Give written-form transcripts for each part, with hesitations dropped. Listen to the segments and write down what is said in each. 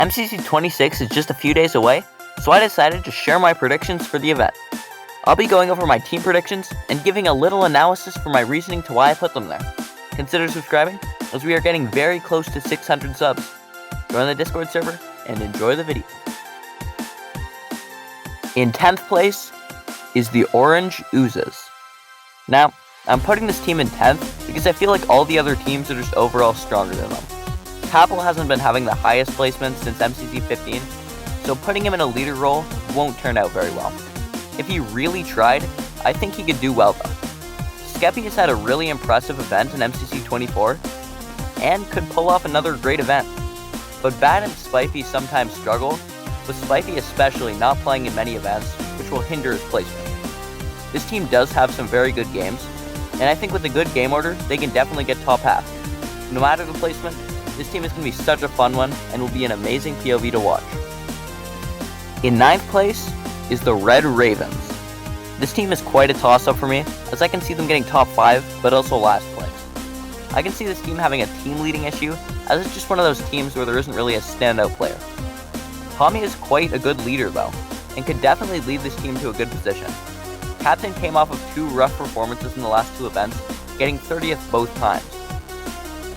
MCC 26 is just a few days away, so I decided to share my predictions for the event. I'll be going over my team predictions and giving a little analysis for my reasoning to why I put them there. Consider subscribing, as we are getting very close to 600 subs. Join the Discord server and enjoy the video. In 10th place is the Orange Oozes. Now, I'm putting this team in 10th because I feel like all the other teams are just overall stronger than them. Papel hasn't been having the highest placement since MCC 15, so putting him in a leader role won't turn out very well. If he really tried, I think he could do well though. Skeppy has had a really impressive event in MCC 24, and could pull off another great event. But Bat and Spifey sometimes struggle, with Spifey especially not playing in many events, which will hinder his placement. This team does have some very good games, and I think with a good game order, they can definitely get top half. No matter the placement, this team is going to be such a fun one, and will be an amazing POV to watch. In 9th place is the Red Ravens. This team is quite a toss-up for me, as I can see them getting top 5, but also last place. I can see this team having a team leading issue, as it's just one of those teams where there isn't really a standout player. Tommy is quite a good leader though, and could definitely lead this team to a good position. Captain came off of 2 rough performances in the last 2 events, getting 30th both times.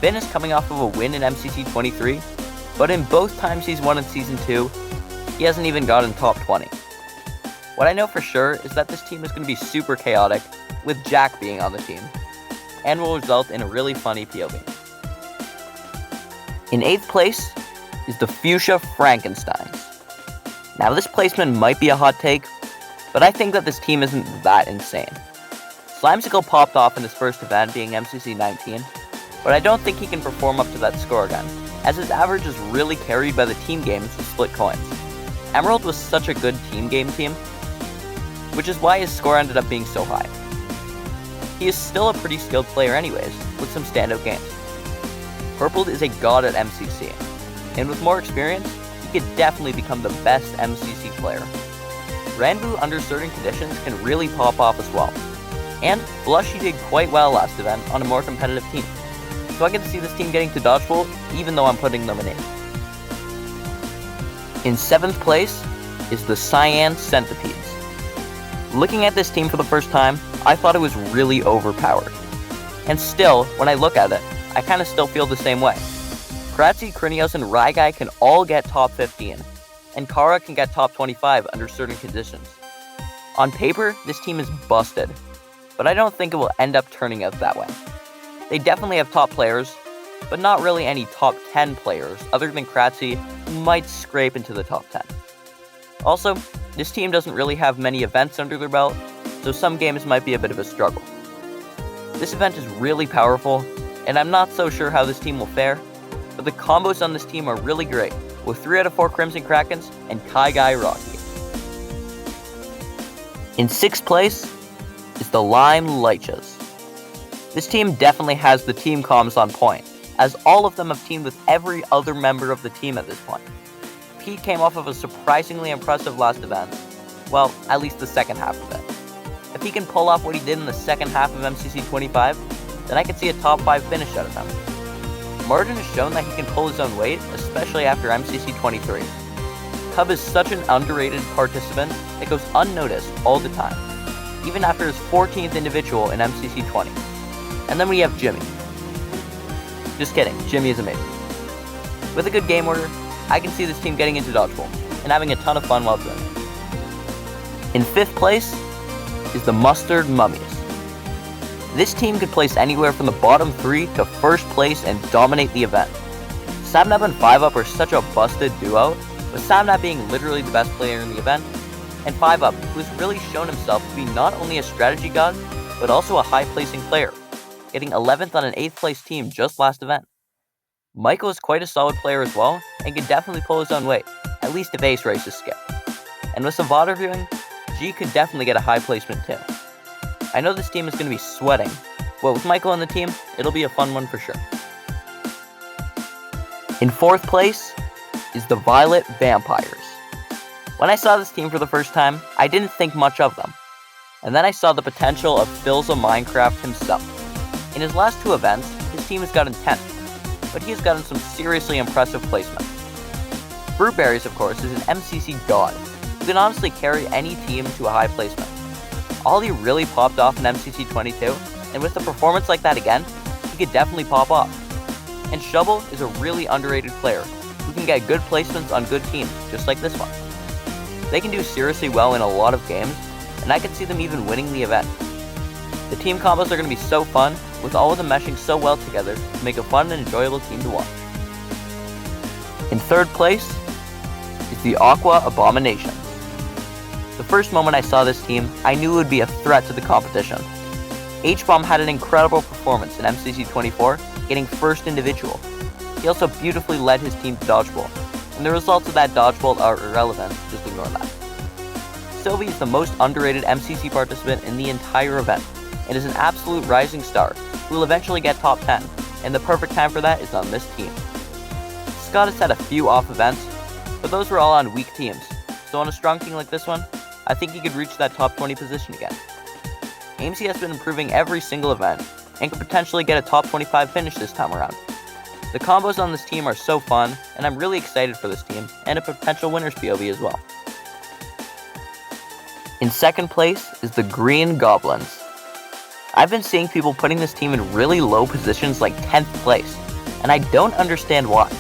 Finn is coming off of a win in MCC 23, but in both times he's won in Season 2, he hasn't even gotten top 20. What I know for sure is that this team is going to be super chaotic, with Jack being on the team, and will result in a really funny POV. In 8th place is the Fuchsia Frankensteins. Now this placement might be a hot take, but I think that this team isn't that insane. Slimesicle popped off in his first event being MCC 19, but I don't think he can perform up to that score again, as his average is really carried by the team games with split coins. Emerald was such a good team game team, which is why his score ended up being so high. He is still a pretty skilled player anyways, with some standout games. Purple is a god at MCC, and with more experience, he could definitely become the best MCC player. Ranboo under certain conditions can really pop off as well, and Blushy did quite well last event on a more competitive team, so I can see this team getting to dodgebolt even though I'm putting them in 8th. In 7th place is the Cyan Centipedes. Looking at this team for the first time, I thought it was really overpowered. And still, when I look at it, I kind of still feel the same way. Kratzy, Krinios, and Ryguy can all get top 15, and Kara can get top 25 under certain conditions. On paper, this team is busted, but I don't think it will end up turning out that way. They definitely have top players, but not really any top 10 players other than Kratzy, who might scrape into the top 10. Also, this team doesn't really have many events under their belt, so some games might be a bit of a struggle. This event is really powerful, and I'm not so sure how this team will fare, but the combos on this team are really great, with 3 out of 4 Crimson Krakens and Kai Guy Rocky. In 6th place is the Lime Lyches. This team definitely has the team comms on point, as all of them have teamed with every other member of the team at this point. Pete came off of a surprisingly impressive last event, well, at least the second half of it. If he can pull off what he did in the second half of MCC 25, then I could see a top 5 finish out of him. Martin has shown that he can pull his own weight, especially after MCC 23. Cub is such an underrated participant that goes unnoticed all the time, even after his 14th individual in MCC 20. And then we have Jimmy. Just kidding, Jimmy is amazing. With a good game order, I can see this team getting into dodgeball, and having a ton of fun while doing it. In 5th place is the Mustard Mummies. This team could place anywhere from the bottom 3 to 1st place and dominate the event. Sapnap and 5UP are such a busted duo, with Sapnap being literally the best player in the event, and 5UP, who has really shown himself to be not only a strategy god, but also a high-placing player, getting 11th on an 8th place team just last event. Michael is quite a solid player as well, and can definitely pull his own weight, at least if Ace races skip. And with some VOD reviewing, G could definitely get a high placement too. I know this team is going to be sweating, but with Michael on the team, it'll be a fun one for sure. In 4th place is the Violet Vampires. When I saw this team for the first time, I didn't think much of them. And then I saw the potential of Philza Minecraft himself. In his last 2 events, his team has gotten 10th, but he has gotten some seriously impressive placement. Fruit Berries, of course, is an MCC god who can honestly carry any team to a high placement. Ollie really popped off in MCC 22, and with a performance like that again, he could definitely pop off. And Shovel is a really underrated player who can get good placements on good teams, just like this one. They can do seriously well in a lot of games, and I can see them even winning the event. The team combos are going to be so fun, with all of them meshing so well together to make a fun and enjoyable team to watch. In third place is the Aqua Abomination. The first moment I saw this team, I knew it would be a threat to the competition. H-Bomb had an incredible performance in MCC 24, getting first individual. He also beautifully led his team to dodgebolt, and the results of that dodgebolt are irrelevant, just ignore that. Sylvie is the most underrated MCC participant in the entire event, and is an absolute rising star who will eventually get top 10, and the perfect time for that is on this team. Scott has had a few off events, but those were all on weak teams, so on a strong team like this one, I think he could reach that top 20 position again. Aimsey has been improving every single event, and could potentially get a top 25 finish this time around. The combos on this team are so fun, and I'm really excited for this team, and a potential winner's POV as well. In second place is the Grian Goblins. I've been seeing people putting this team in really low positions like 10th place, and I don't understand why.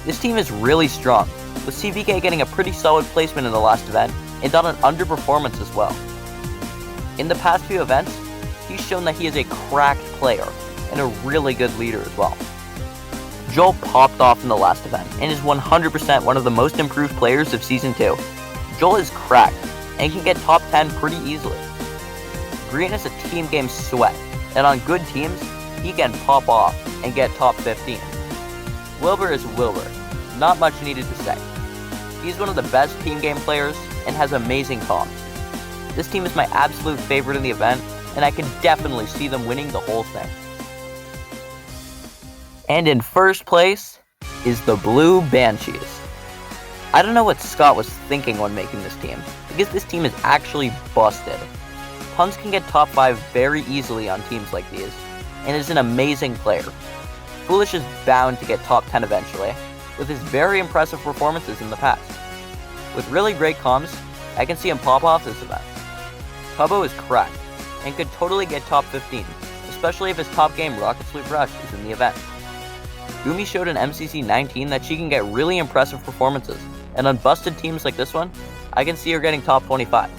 This team is really strong, with Seapeekay getting a pretty solid placement in the last event, and on an underperformance as well. In the past few events, he's shown that he is a cracked player, and a really good leader as well. Joel popped off in the last event, and is 100% one of the most improved players of Season 2. Joel is cracked, and can get top 10 pretty easily. Grian is a team game sweat, and on good teams, he can pop off and get top 15. Wilbur is Wilbur, not much needed to say. He's one of the best team game players, and has amazing comms. This team is my absolute favorite in the event, and I can definitely see them winning the whole thing. And in first place is the Blue Banshees. I don't know what Scott was thinking when making this team, because this team is actually busted. Puns can get top 5 very easily on teams like these, and is an amazing player. Foolish is bound to get top 10 eventually, with his very impressive performances in the past. With really great comms, I can see him pop off this event. Tubbo is cracked, and could totally get top 15, especially if his top game Rocket Sleuth Rush is in the event. Gumi showed in MCC 19 that she can get really impressive performances, and on busted teams like this one, I can see her getting top 25.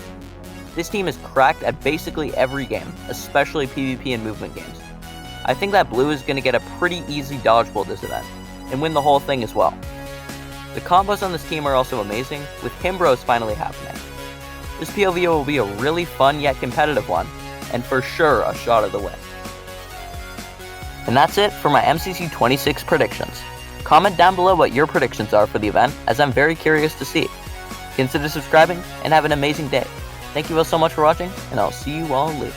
This team is cracked at basically every game, especially PvP and movement games. I think that Blue is going to get a pretty easy dodgeball this event, and win the whole thing as well. The combos on this team are also amazing, with Himbros finally happening. This POV will be a really fun yet competitive one, and for sure a shot of the win. And that's it for my MCC 26 predictions. Comment down below what your predictions are for the event, as I'm very curious to see. Consider subscribing, and have an amazing day. Thank you all so much for watching, and I'll see you all later.